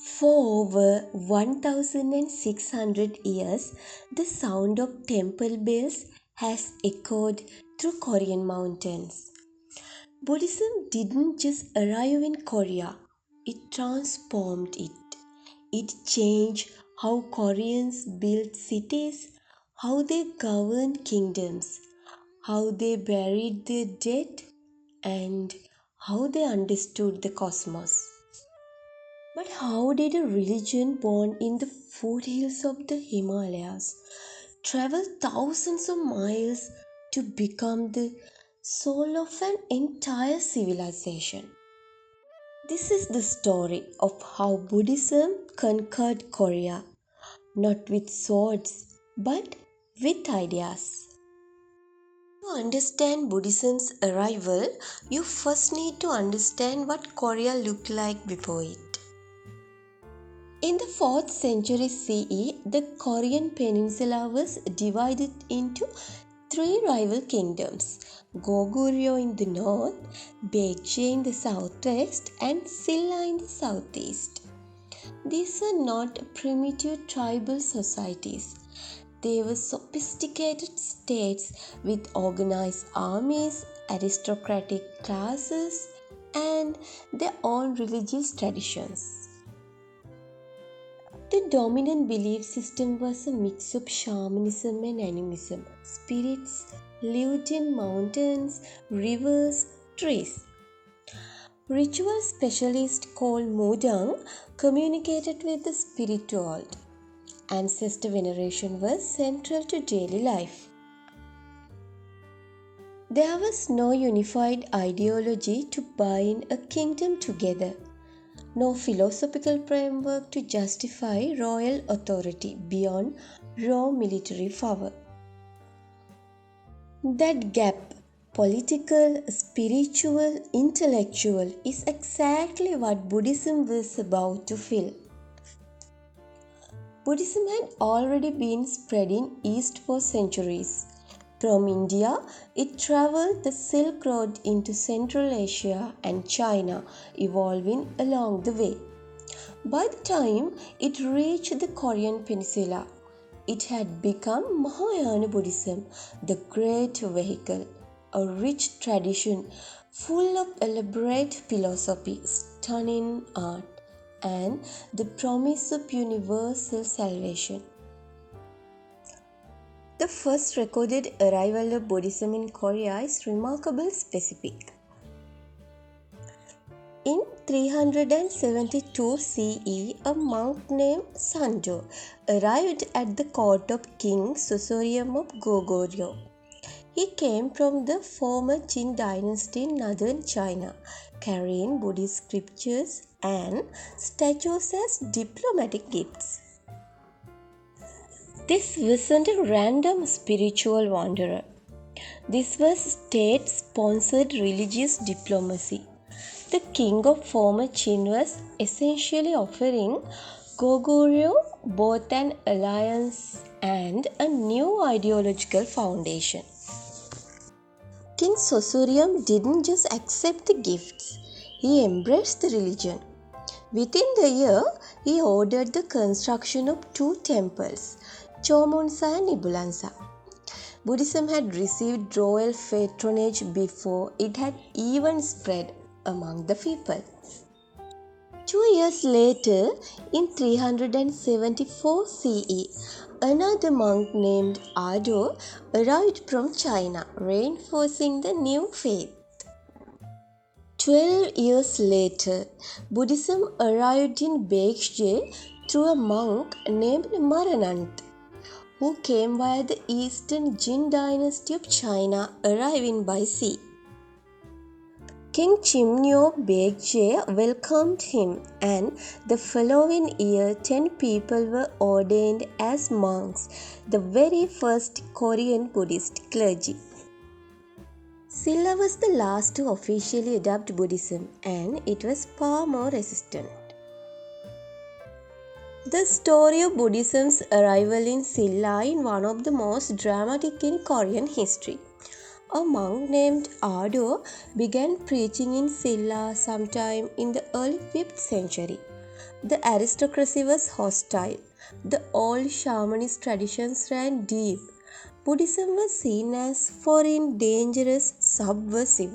For over 1600 years, the sound of temple bells has echoed through Korean mountains. Buddhism didn't just arrive in Korea, it transformed it. It changed how Koreans built cities, how they governed kingdoms, how they buried their dead, and how they understood the cosmos. But how did a religion born in the foothills of the Himalayas travel thousands of miles to become the soul of an entire civilization? This is the story of how Buddhism conquered Korea, not with swords, but with ideas. To understand Buddhism's arrival, you first need to understand what Korea looked like before it. In the 4th century CE, the Korean peninsula was divided into three rival kingdoms: Goguryeo in the north, Baekje in the southwest, and Silla in the southeast. These are not primitive tribal societies. They were sophisticated states with organized armies, aristocratic classes, and their own religious traditions. The dominant belief system was a mix of shamanism and animism. Spirits lived in mountains, rivers, trees. Ritual specialists called Mudang communicated with the spirit world. Ancestor veneration was central to daily life. There was no unified ideology to bind a kingdom together, no philosophical framework to justify royal authority beyond raw military power. That gap, political, spiritual, intellectual, is exactly what Buddhism was about to fill. Buddhism had already been spreading east for centuries. From India, it traveled the Silk Road into Central Asia and China, evolving along the way. By the time it reached the Korean peninsula, it had become Mahayana Buddhism, the great vehicle, a rich tradition full of elaborate philosophy, stunning art, and the promise of universal salvation. The first recorded arrival of Buddhism in Korea is remarkably specific. In 372 CE, a monk named Sanjo arrived at the court of King Sosorium of Goguryeo. He came from the former Jin dynasty in northern China, carrying Buddhist scriptures and statues as diplomatic gifts. This wasn't a random spiritual wanderer. This was state-sponsored religious diplomacy. The king of former Qin was essentially offering Goguryeo both an alliance and a new ideological foundation. King Sosorium didn't just accept the gifts, he embraced the religion. Within the year, he ordered the construction of two temples, Chomonsa and Ibulansa. Buddhism had received royal patronage before it had even spread among the people. 2 years later, in 374 CE, another monk named Ado arrived from China, reinforcing the new faith. 12 years later, Buddhism arrived in Baekje through a monk named Maranant, who came via the eastern Jin dynasty of China, arriving by sea. King Chimnyo Baekje welcomed him, and the following year 10 people were ordained as monks, the very first Korean Buddhist clergy. Silla was the last to officially adopt Buddhism, and it was far more resistant. The story of Buddhism's arrival in Silla is one of the most dramatic in Korean history. A monk named Ado began preaching in Silla sometime in the early 5th century. The aristocracy was hostile. The old shamanist traditions ran deep. Buddhism was seen as foreign, dangerous, subversive.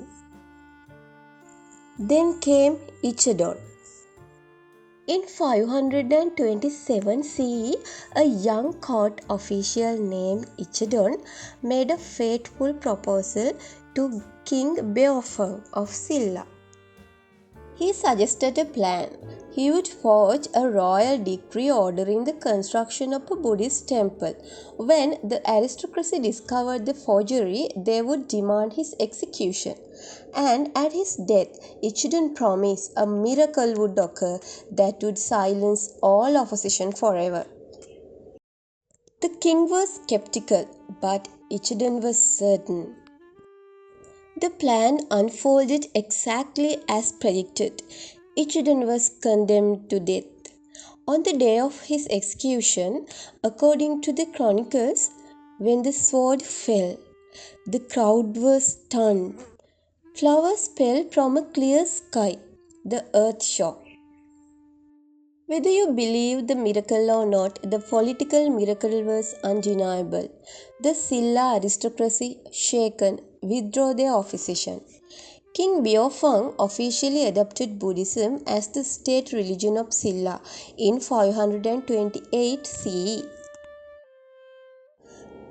Then came Ichedon. In 527 CE, a young court official named Ichedon made a fateful proposal to King Beofeng of Silla. He suggested a plan. He would forge a royal decree ordering the construction of a Buddhist temple. When the aristocracy discovered the forgery, they would demand his execution. And at his death, Ichiden promised a miracle would occur that would silence all opposition forever. The king was skeptical, but Ichiden was certain. The plan unfolded exactly as predicted. Ichiden was condemned to death. On the day of his execution, according to the chronicles, when the sword fell, the crowd was stunned. Flowers fell from a clear sky. The earth shook. Whether you believe the miracle or not, the political miracle was undeniable. The Silla aristocracy, shaken, withdrew their opposition. King Beofeng officially adopted Buddhism as the state religion of Silla in 528 CE.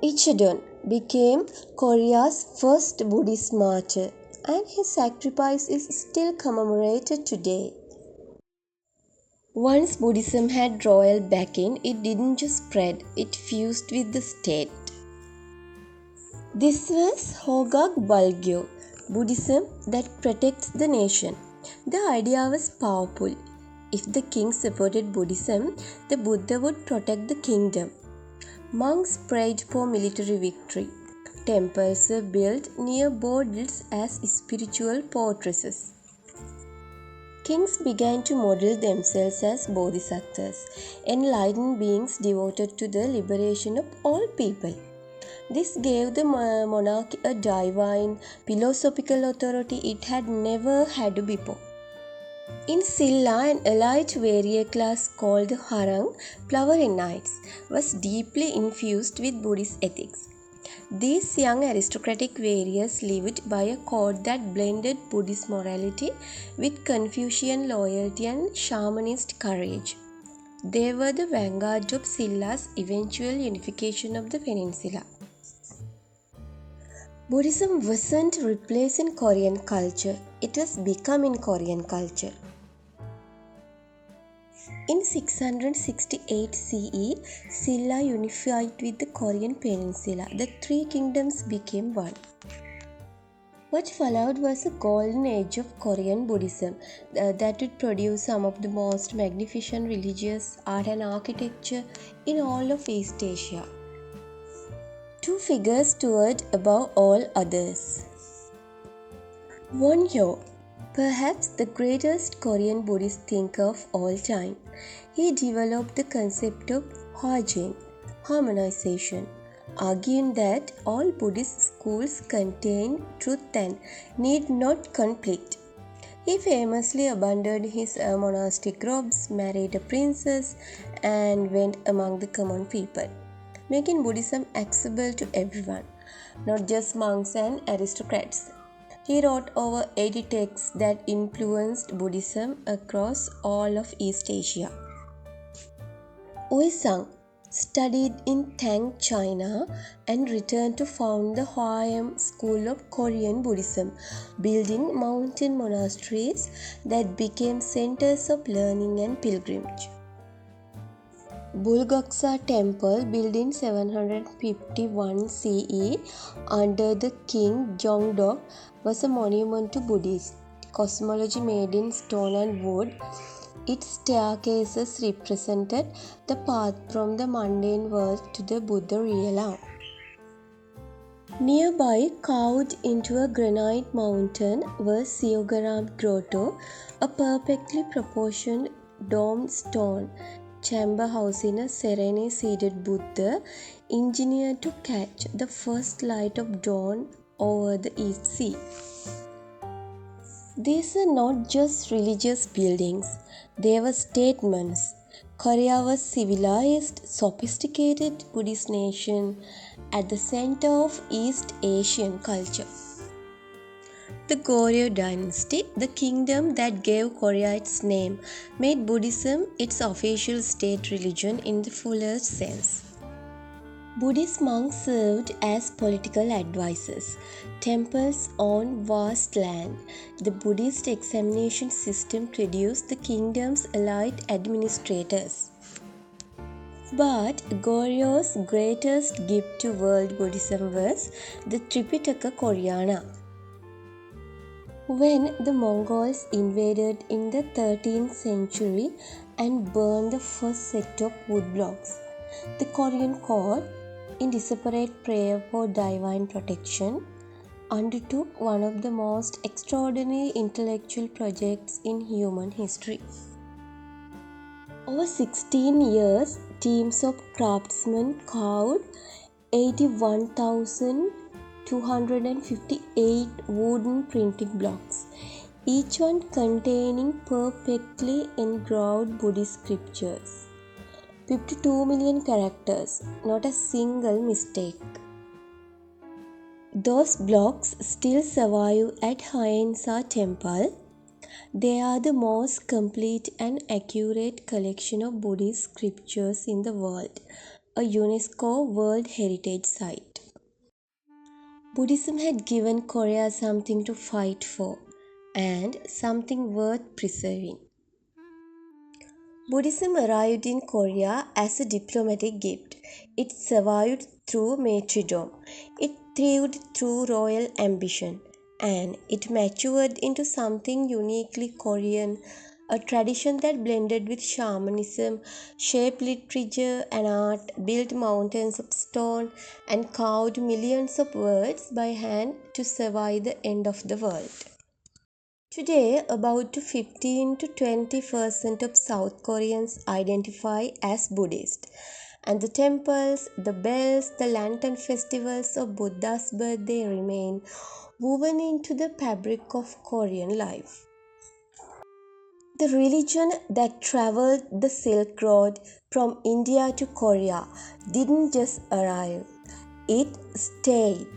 Ichedon became Korea's first Buddhist martyr, and his sacrifice is still commemorated today. Once Buddhism had royal backing, it didn't just spread, it fused with the state. This was Hogak Balgyo, Buddhism that protects the nation. The idea was powerful. If the king supported Buddhism, the Buddha would protect the kingdom. Monks prayed for military victory. Temples were built near borders as spiritual fortresses. Kings began to model themselves as bodhisattvas, enlightened beings devoted to the liberation of all people. This gave the monarchy a divine, philosophical authority it had never had before. In Silla, an elite warrior class called the Harang, Flowery Knights, was deeply infused with Buddhist ethics. These young aristocratic warriors lived by a code that blended Buddhist morality with Confucian loyalty and shamanist courage. They were the vanguard of Silla's eventual unification of the peninsula. Buddhism wasn't replacing Korean culture, it was becoming Korean culture. In 668 CE, Silla unified with the Korean peninsula. The three kingdoms became one. What followed was a golden age of Korean Buddhism that would produce some of the most magnificent religious art and architecture in all of East Asia. Two figures stood above all others. Won-hyo, perhaps the greatest Korean Buddhist thinker of all time, he developed the concept of Hwajin, harmonization, arguing that all Buddhist schools contain truth and need not conflict. He famously abandoned his monastic robes, married a princess, and went among the common people, making Buddhism accessible to everyone, not just monks and aristocrats. He wrote over 80 texts that influenced Buddhism across all of East Asia. Uisang studied in Tang, China, and returned to found the Hwaeum school of Korean Buddhism, building mountain monasteries that became centers of learning and pilgrimage. Bulgaksa temple, built in 751 CE under the king Jeongdeok, was a monument to Buddhist cosmology made in stone and wood. Its staircases represented the path from the mundane world to the Buddha realm. Nearby, carved into a granite mountain, was Siogaram Grotto, a perfectly proportioned domed stone chamber housing a serenely seated Buddha, engineered to catch the first light of dawn over the East Sea. These are not just religious buildings, they were statements. Korea was civilized, sophisticated Buddhist nation at the center of East Asian culture. The Goryeo dynasty, the kingdom that gave Korea its name, made Buddhism its official state religion in the fullest sense. Buddhist monks served as political advisors. Temples on vast land. The Buddhist examination system produced the kingdom's elite administrators. But Goryeo's greatest gift to world Buddhism was the Tripitaka Koreana. When the Mongols invaded in the 13th century and burned the first set of wood blocks, the Korean court, in desperate prayer for divine protection, undertook one of the most extraordinary intellectual projects in human history. Over 16 years, teams of craftsmen carved 81,258 wooden printing blocks, each one containing perfectly engraved Buddhist scriptures. 52 million characters, not a single mistake. Those blocks still survive at Haensa Temple. They are the most complete and accurate collection of Buddhist scriptures in the world, a UNESCO World Heritage Site. Buddhism had given Korea something to fight for and something worth preserving. Buddhism arrived in Korea as a diplomatic gift. It survived through martyrdom. It thrived through royal ambition. And it matured into something uniquely Korean, a tradition that blended with shamanism, shaped literature and art, built mountains of stone, and carved millions of words by hand to survive the end of the world. Today, about 15 to 20% of South Koreans identify as Buddhist, and the temples, the bells, the lantern festivals of Buddha's birthday remain woven into the fabric of Korean life. The religion that traveled the Silk Road from India to Korea didn't just arrive, it stayed.